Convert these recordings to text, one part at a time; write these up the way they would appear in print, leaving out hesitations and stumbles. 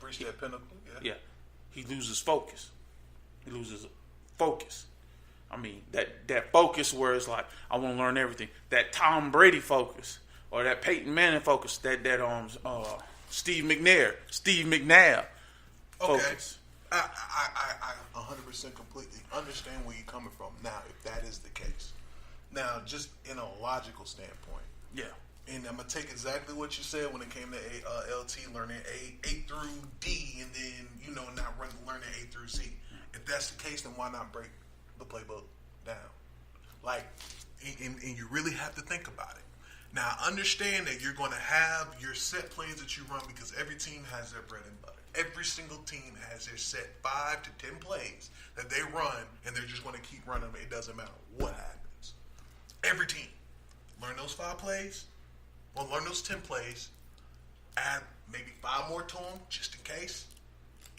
reached that pinnacle. Yeah. He loses focus. I mean, that focus where it's like, I want to learn everything. That Tom Brady focus, or that Peyton Manning focus, that Steve McNair focus. Okay. I 100% completely understand where you're coming from. Now, if that is the case. Now, just in a logical standpoint. Yeah. And I'm going to take exactly what you said when it came to LT learning A through D and then, not learning A through Z. If that's the case, then why not break the playbook down? Like, and you really have to think about it. Now, understand that you're going to have your set plays that you run because every team has their bread and butter. Every single team has their set 5 to 10 plays that they run, and they're just going to keep running them. It doesn't matter what happens. Every team. Learn those 5 plays. Well, learn those 10 plays. Add maybe 5 more to them, just in case.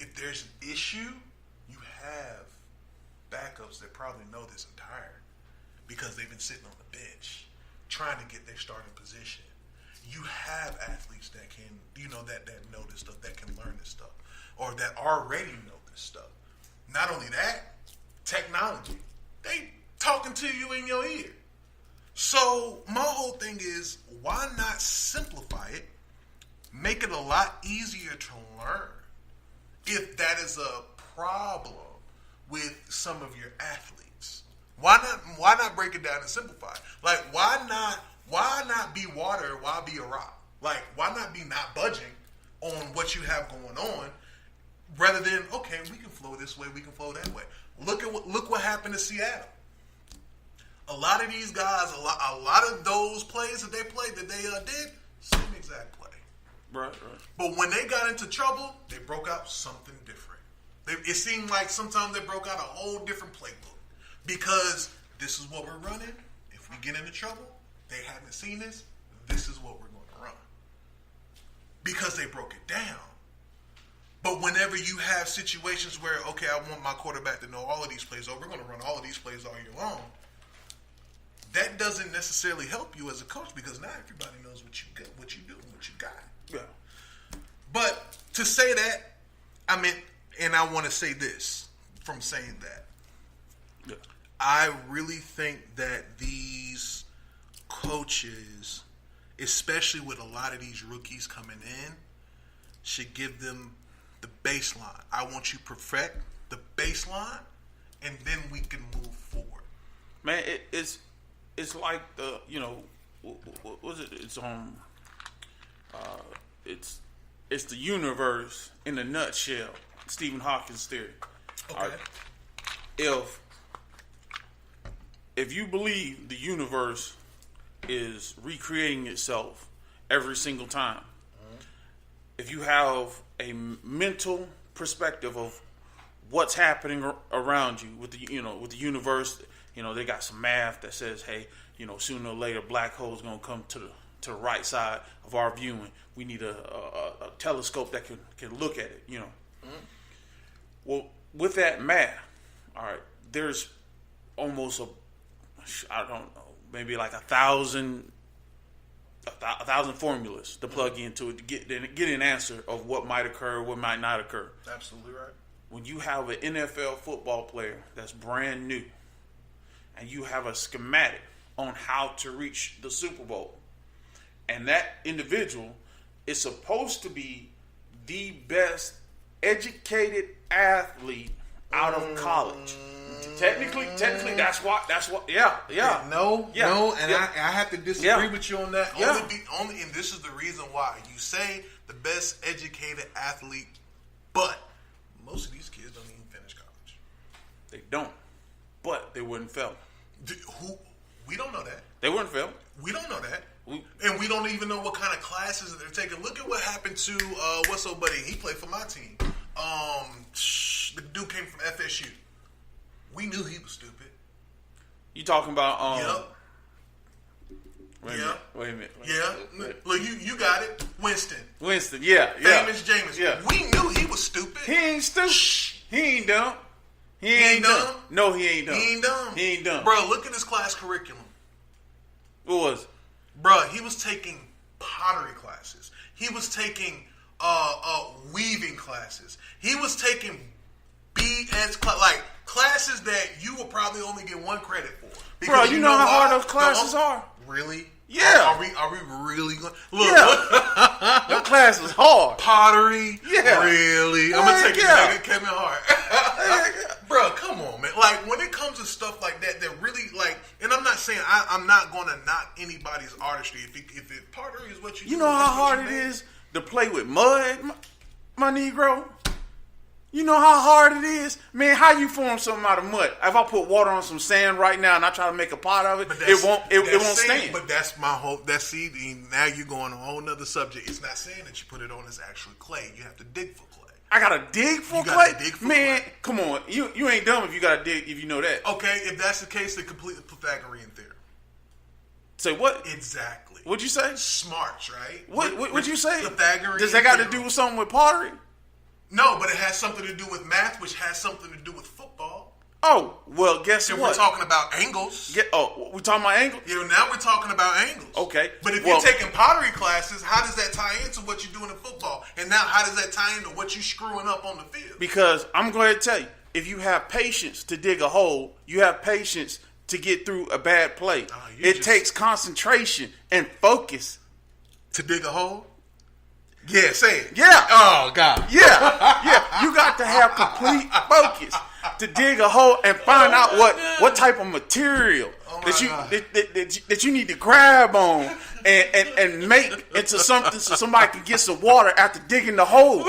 If there's an issue, you have backups that probably know this and tired because they've been sitting on the bench trying to get their starting position. You have athletes that can, that know this stuff, that can learn this stuff, or that already know this stuff. Not only that, technology. They talking to you in your ear. So my whole thing is, why not simplify it, make it a lot easier to learn if that is a problem with some of your athletes? Why not break it down and simplify it? Like, why not be water? Why be a rock? Like, why not be not budging on what you have going on, rather than, okay, we can flow this way, we can flow that way. Look what happened to Seattle. A lot of these guys, a lot of those plays that they played, that they did, same exact play. Right. But when they got into trouble, they broke out something different. It seemed like sometimes they broke out a whole different playbook. Because this is what we're running. If we get into trouble, they haven't seen this. This is what we're going to run. Because they broke it down. But whenever you have situations where, okay, I want my quarterback to know all of these plays, or we're going to run all of these plays all year long, that doesn't necessarily help you as a coach because now everybody knows what you got, what you do, and what you got. Yeah. But to say that, I mean, and I want to say this from saying that. Yeah. I really think that these coaches, especially with a lot of these rookies coming in, should give them the baseline. I want you to perfect the baseline, and then we can move forward. Man, it's like the, what was it? It's the universe in a nutshell. Stephen Hawking's theory. Okay. Right. If you believe the universe is recreating itself every single time, if you have a mental perspective of what's happening around you with the universe, they got some math that says, hey, sooner or later black hole's gonna come to the right side of our viewing. We need a telescope that can look at it. Well, with that math, all right, there's almost maybe like 1,000 formulas to plug into it to get an answer of what might occur, what might not occur. Absolutely right. When you have an NFL football player that's brand new, and you have a schematic on how to reach the Super Bowl, and that individual is supposed to be the best educated athlete out of college. Technically, that's what. Yeah. No, and I have to disagree with you on that. Yeah. Only, and this is the reason why you say the best educated athlete, but most of these kids don't even finish college. They don't, but they wouldn't fail. We don't know that. They wouldn't fail. We don't know that. And we don't even know what kind of classes they're taking. Look at what happened to what's old buddy? He played for my team. The dude came from FSU. We knew he was stupid. You talking about Yep. Wait a minute. Look, you got it. Winston, yeah. Famous Jameis. Yeah. We knew he was stupid. He ain't stupid. He ain't dumb. He ain't dumb. No, he ain't dumb. He ain't dumb. Bro, look at his class curriculum. What was it? Bro, he was taking pottery classes. He was taking weaving classes. classes. He was taking BS like classes that you will probably only get 1 credit for. Bro, you know how hard those classes are? Really? Yeah. Are we really going? Look, yeah. Your class is hard. Pottery. Yeah. Really? I'm gonna take it back, Kevin Hart. Bro, come on, man. Like when it comes to stuff like that, that really like, and I'm not saying I'm not going to knock anybody's artistry if pottery is what you. You know how hard it is to play with mud, my Negro. You know how hard it is? Man, how you form something out of mud? If I put water on some sand right now and I try to make a pot of it, it won't stand. But that's my whole, now you're going on a whole nother subject. It's not saying that you put it on as actual clay. You have to dig for clay. I gotta dig for clay? Man, come on. You ain't dumb if you gotta dig, if you know that. Okay, if that's the case, then complete the Pythagorean theorem. Say what? Exactly. What'd you say? Smarts, right? What'd you say? Pythagorean Does that got to do with something with pottery? No, but it has something to do with math, which has something to do with football. Oh, well, guess what? We're talking about angles. We're talking about angles? Yeah, now we're talking about angles. Okay. But if you're taking pottery classes, how does that tie into what you're doing in football? And now how does that tie into what you're screwing up on the field? Because I'm going to tell you, if you have patience to dig a hole, you have patience to get through a bad play. It takes concentration and focus. To dig a hole? Yeah, say it. Yeah. Oh, God. Yeah. You got to have complete focus to dig a hole and find out what type of material that you need to grab on and make into something so somebody can get some water after digging the hole.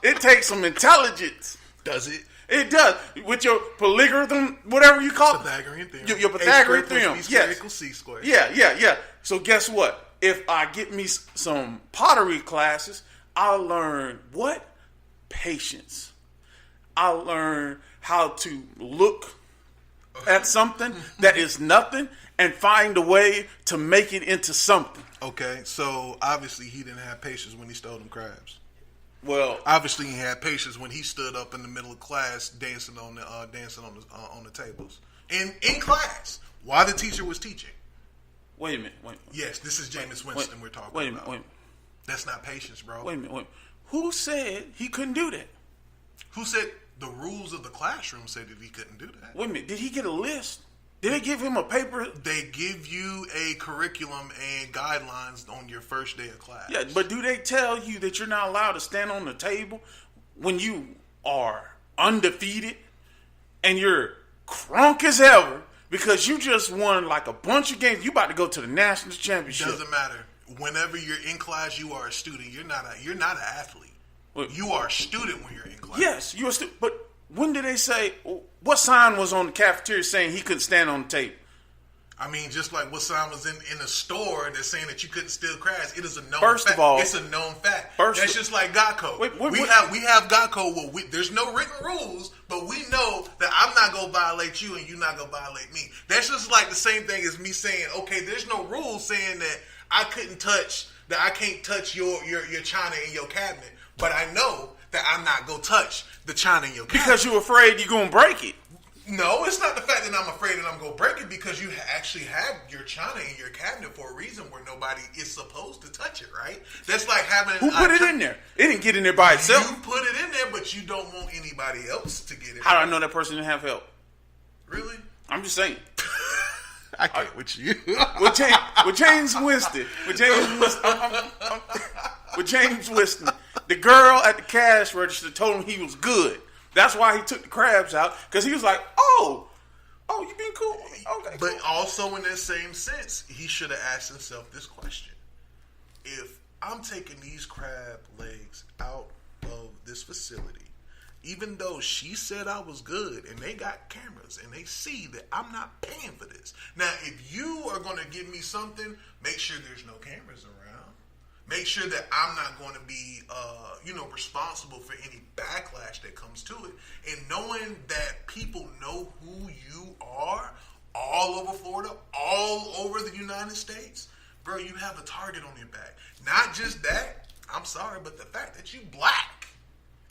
It takes some intelligence. Does it? It does. With your polygram, whatever you call it. Pythagorean theorem. Your Pythagorean theorem. Yes. Equals C squared. Yeah. So guess what? If I get me some pottery classes, I'll learn what? Patience. I'll learn how to look at something that is nothing and find a way to make it into something. Okay, so obviously he didn't have patience when he stole them crabs. Well, obviously he had patience when he stood up in the middle of class dancing on the tables in class while the teacher was teaching. Wait a minute. Yes, this is Jameis Winston we're talking about. Wait a minute. That's not patience, bro. Wait a minute. Who said he couldn't do that? Who said the rules of the classroom said that he couldn't do that? Wait a minute. Did he get a list? Did they give him a paper? They give you a curriculum and guidelines on your first day of class. Yeah, but do they tell you that you're not allowed to stand on the table when you are undefeated and you're crunk as ever? Because you just won like a bunch of games. You about to go to the national championship. Doesn't matter. Whenever you're in class, you are a student. You're not an athlete. You are a student when you're in class. Yes, you're a student. But when did they say, what sign was on the cafeteria saying he couldn't stand on the table? I mean, just like what sign was in a store that's saying that you couldn't steal crabs. It is a known fact. Of all, it's a known fact. That's just like God code. We have God code. Well, there's no written rules, but we know that I'm not going to violate you and you're not going to violate me. That's just like the same thing as me saying, okay, there's no rules saying that I can't touch your china in your cabinet, but I know that I'm not going to touch the china in your cabinet. Because you're afraid you're going to break it. No, it's not the fact that I'm afraid that I'm going to break it, because you actually have your china in your cabinet for a reason where nobody is supposed to touch it, right? That's like having... Who put it in there? It didn't get in there by itself. You put it in there, but you don't want anybody else to get it. How do I know that person didn't have help? Really? I'm just saying. I can't with you. with James Winston. With James Winston. The girl at the cash register told him he was good. That's why he took the crabs out, because he was like, oh, you being cool. Okay. But also in that same sense, he should have asked himself this question. If I'm taking these crab legs out of this facility, even though she said I was good and they got cameras and they see that I'm not paying for this. Now, if you are going to give me something, make sure there's no cameras around. Make sure that I'm not going to be, responsible for any backlash that comes to it. And knowing that people know who you are all over Florida, all over the United States, bro, you have a target on your back. Not just that, I'm sorry, but the fact that you black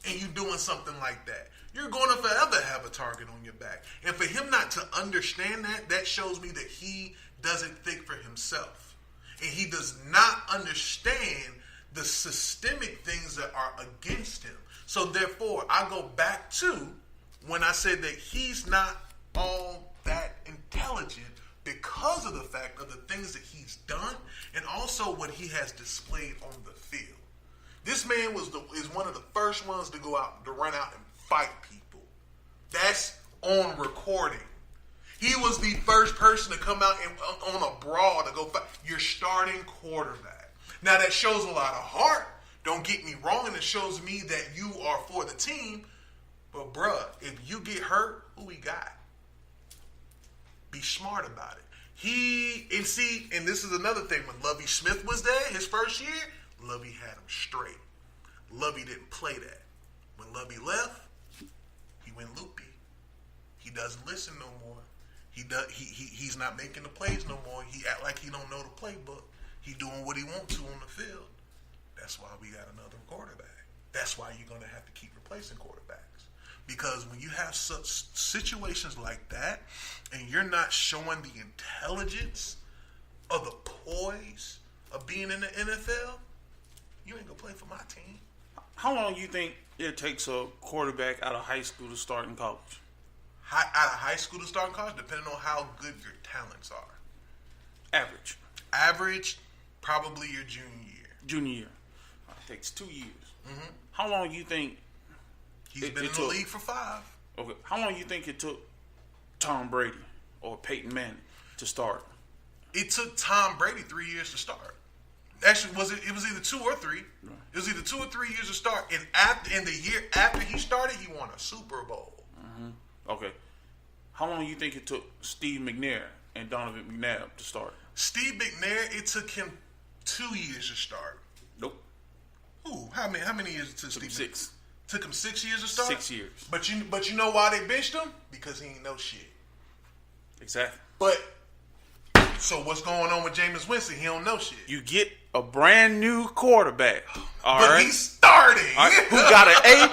and you doing something like that, you're going to forever have a target on your back. And for him not to understand that shows me that he doesn't think for himself. And he does not understand the systemic things that are against him. So therefore, I go back to when I said that he's not all that intelligent because of the fact of the things that he's done and also what he has displayed on the field. This man is one of the first ones to go out, to run out and fight people. That's on recording. He was the first person to come out and on a brawl to go fight. Your starting quarterback. Now that shows a lot of heart. Don't get me wrong, and it shows me that you are for the team. But bruh, if you get hurt, who we got? Be smart about it. And this is another thing. When Lovie Smith was there, his first year, Lovie had him straight. Lovie didn't play that. When Lovie left, he went loopy. He doesn't listen no more. He's not making the plays no more. He act like he don't know the playbook. He doing what he wants to on the field. That's why we got another quarterback. That's why you're going to have to keep replacing quarterbacks. Because when you have such situations like that and you're not showing the intelligence of the poise of being in the NFL, you ain't going to play for my team. How long do you think it takes a quarterback out of high school to start in college? Out of high school to start in college, depending on how good your talents are. Average. Average, probably your junior year. Junior year. It takes 2 years. Mm-hmm. How long do you think He's been in the league for 5. Okay. How long do you think it took Tom Brady or Peyton Manning to start? It took Tom Brady 3 years to start. Actually, it was either 2 or 3. Right. It was either 2 or 3 years to start. And in the year after he started, he won a Super Bowl. Mm-hmm. Okay. How long do you think it took Steve McNair and Donovan McNabb to start? Steve McNair, it took him 2 years to start. Nope. Ooh, how many years it took Steve? 6. Took him 6 years to start? 6 years. But you know why they benched him? Because he ain't know shit. Exactly. But so what's going on with Jameis Winston? He don't know shit. You get a brand new quarterback. But he's starting. All right, who got an A+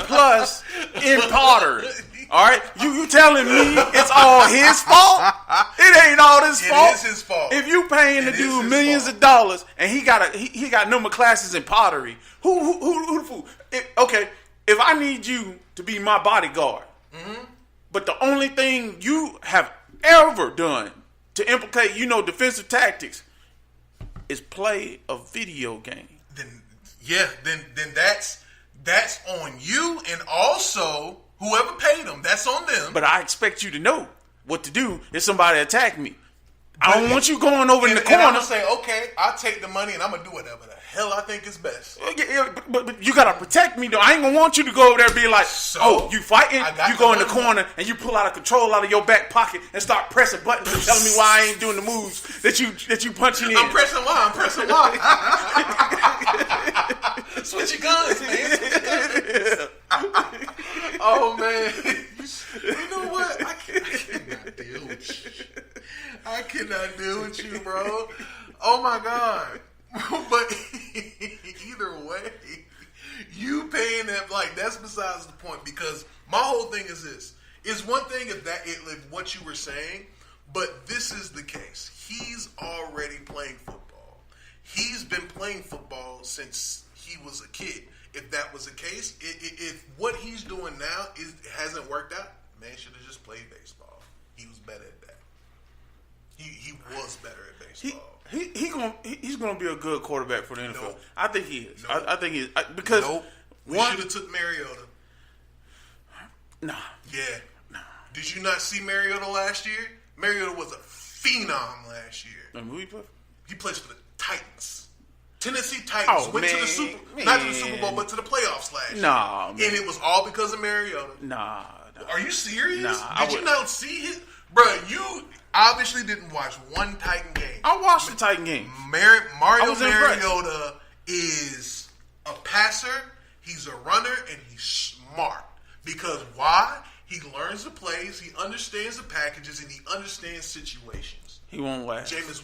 in pottery. All right, you telling me it's all his fault? It ain't all his fault. It is his fault. If you paying the dude millions of dollars and he got number classes in pottery, who okay, if I need you to be my bodyguard, mm-hmm. but the only thing you have ever done to implicate, defensive tactics is play a video game. Then that's on you, and also whoever paid them, that's on them. But I expect you to know what to do if somebody attack me. I don't want you going over in the corner. And I'm going to say, okay, I'll take the money and I'm going to do whatever the hell I think is best. But you got to protect me, though. I ain't going to want you to go over there and be like, you fighting? You go in the corner and you pull out a control out of your back pocket and start pressing buttons and telling me why I ain't doing the moves that you punching in. I'm pressing Y. Switch your guns, man. Oh, man. You know what? I cannot deal with you. I cannot deal with you, bro. Oh, my God. But either way, you paying that, that's besides the point, because my whole thing is this. It's one thing if what you were saying, but this is the case. He's already playing football. He's been playing football since he was a kid. If that was the case, if what he's doing now hasn't worked out, man should have just played baseball. He was better at that. He was better at baseball. He's gonna be a good quarterback for the NFL. Nope. I think he is. Nope. I think he is because we should have took Mariota. Nah. Yeah. Nah. Did you not see Mariota last year? Mariota was a phenom last year. And who he played? He plays for the Titans. Tennessee Titans went to the not to the Super Bowl, but to the playoffs last year. Man. And it was all because of Mariota. Nah. Are you serious? Nah. Did you not see his? Bruh, you obviously didn't watch one Titan game. I watched the Titan game. Mario Mariota is a passer, he's a runner, and he's smart. Because why? He learns the plays, he understands the packages, and he understands situations. He won't last. Jameis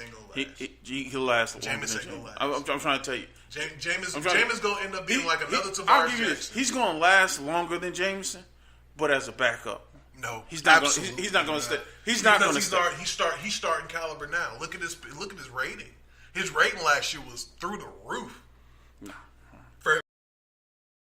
ain't gonna last. He'll last. Jameis ain't gonna last. I'm trying to tell you. Jameis gonna end up being like another Tavares Jackson. He's gonna last longer than Jameson, but as a backup. No, he's not going to stay. He's not going to stay. He's starting caliber now. Look at his rating. His rating last year was through the roof.